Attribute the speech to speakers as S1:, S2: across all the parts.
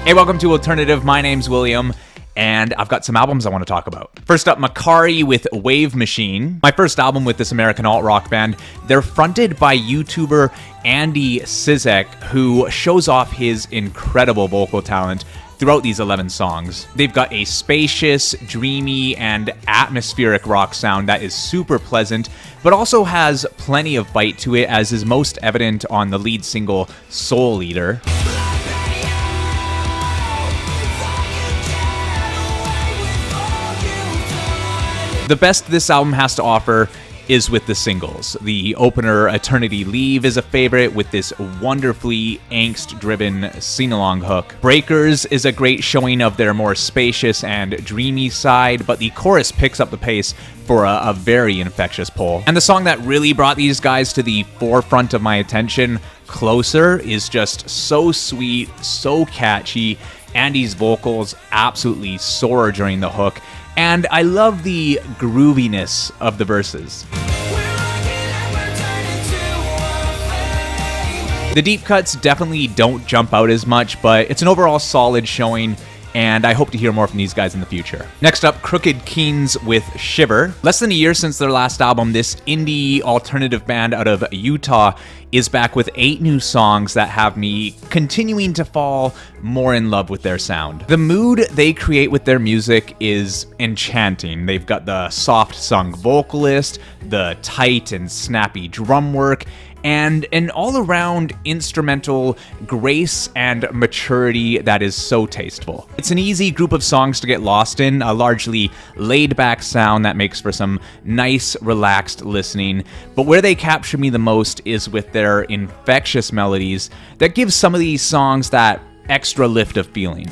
S1: Hey, welcome to Alternative. My name's William, and I've got some albums I want to talk about. First up, Makari with Wave Machine. My first album with this American alt-rock band. They're fronted by YouTuber Andy Sizek, who shows off his incredible vocal talent throughout these 11 songs. They've got a spacious, dreamy, and atmospheric rock sound that is super pleasant, but also has plenty of bite to it, as is most evident on the lead single, Soul Eater. The best this album has to offer is with the singles. The opener, Eternity Leave, is a favorite with this wonderfully angst-driven sing-along hook. Breakers is a great showing of their more spacious and dreamy side, but the chorus picks up the pace for a very infectious pull. And the song that really brought these guys to the forefront of my attention, Closer, is just so sweet, so catchy. Andy's vocals absolutely soar during the hook, and I love the grooviness of the verses. The deep cuts definitely don't jump out as much, but it's an overall solid showing, and I hope to hear more from these guys in the future. Next up, Krooked Kings with Shiver. Less than a year since their last album, this indie alternative band out of Utah is back with 8 new songs that have me continuing to fall more in love with their sound. The mood they create with their music is enchanting. They've got the soft-sung vocalist, the tight and snappy drum work, and an all-around instrumental grace and maturity that is so tasteful. It's an easy group of songs to get lost in, a largely laid-back sound that makes for some nice, relaxed listening, but where they capture me the most is with their infectious melodies that give some of these songs that extra lift of feeling.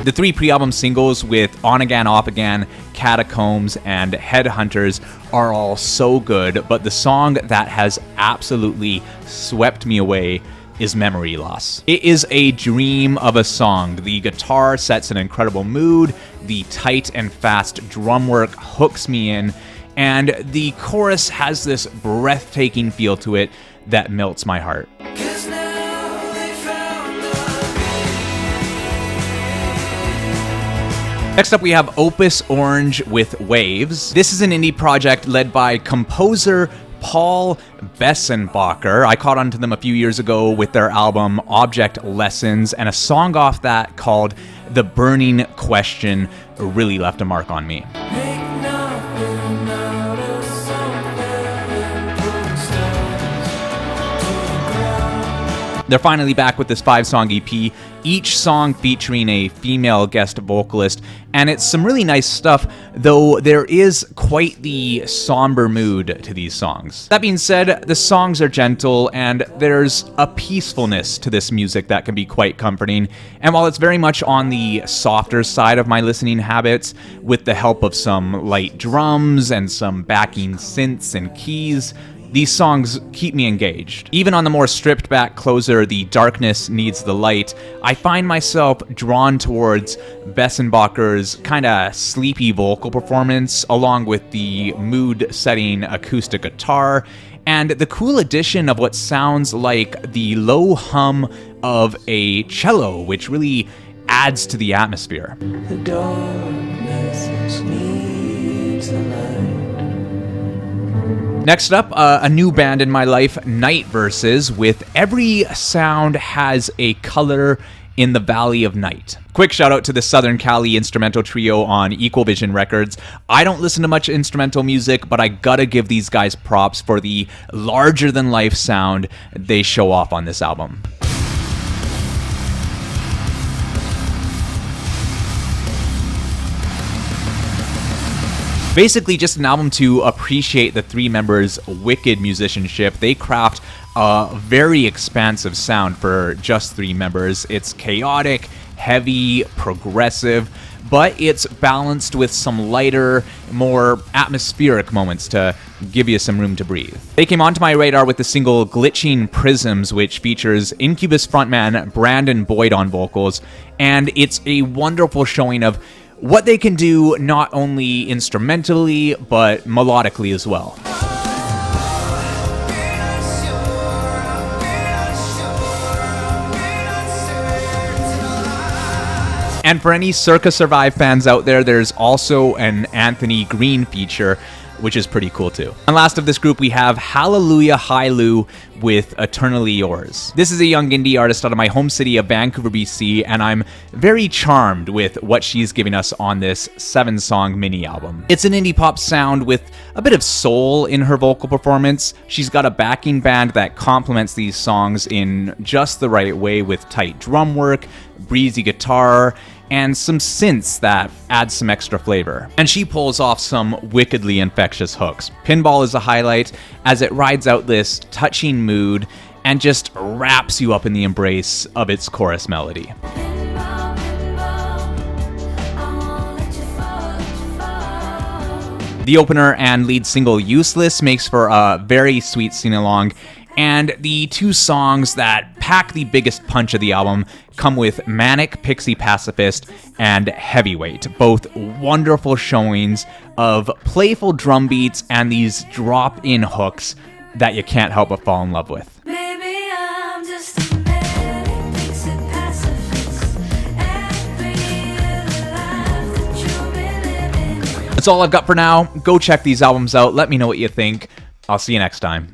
S1: The 3 pre-album singles with On Again, Off Again, Catacombs, and Headhunters are all so good, but the song that has absolutely swept me away is Memory Loss. It is a dream of a song. The guitar sets an incredible mood, the tight and fast drum work hooks me in, and the chorus has this breathtaking feel to it that melts my heart. Next up, we have Opus Orange with Waves. This is an indie project led by composer Paul Bessenbacher. I caught onto them a few years ago with their album Object Lessons, and a song off that called The Burning Question really left a mark on me. They're finally back with this 5-song EP, each song featuring a female guest vocalist, and it's some really nice stuff, though there is quite the somber mood to these songs. That being said, the songs are gentle, and there's a peacefulness to this music that can be quite comforting, and while it's very much on the softer side of my listening habits, with the help of some light drums and some backing synths and keys, these songs keep me engaged. Even on the more stripped back closer, The Darkness Needs the Light, I find myself drawn towards Bessenbacher's kinda sleepy vocal performance, along with the mood-setting acoustic guitar, and the cool addition of what sounds like the low hum of a cello, which really adds to the atmosphere. The darkness needs the light. Next up, a new band in my life, Night Verses, with Every Sound Has a Color in the Valley of Night. Quick shout out to the Southern Cali instrumental trio on Equal Vision Records. I don't listen to much instrumental music, but I gotta give these guys props for the larger-than-life sound they show off on this album. Basically just an album to appreciate the 3 members' wicked musicianship. They craft a very expansive sound for just 3 members. It's chaotic, heavy, progressive, but it's balanced with some lighter, more atmospheric moments to give you some room to breathe. They came onto my radar with the single Glitching Prisms, which features Incubus frontman Brandon Boyd on vocals, and it's a wonderful showing of what they can do not only instrumentally, but melodically as well. And for any Circa Survive fans out there, there's also an Anthony Green feature, which is pretty cool too. And last of this group, we have Haleluya Hailu with Eternally Yours. This is a young indie artist out of my home city of Vancouver, BC, and I'm very charmed with what she's giving us on this 7-song mini album. It's an indie pop sound with a bit of soul in her vocal performance. She's got a backing band that complements these songs in just the right way with tight drum work, breezy guitar, and some synths that add some extra flavor. And she pulls off some wickedly infectious hooks. Pinball is a highlight as it rides out this touching mood and just wraps you up in the embrace of its chorus melody. The opener and lead single Useless makes for a very sweet sing-along, and the two songs that pack the biggest punch of the album come with Manic Pixie Pacifist and Heavyweight, both wonderful showings of playful drum beats and these drop-in hooks that you can't help but fall in love with. That's all I've got for now. Go check these albums out. Let me know what you think. I'll see you next time.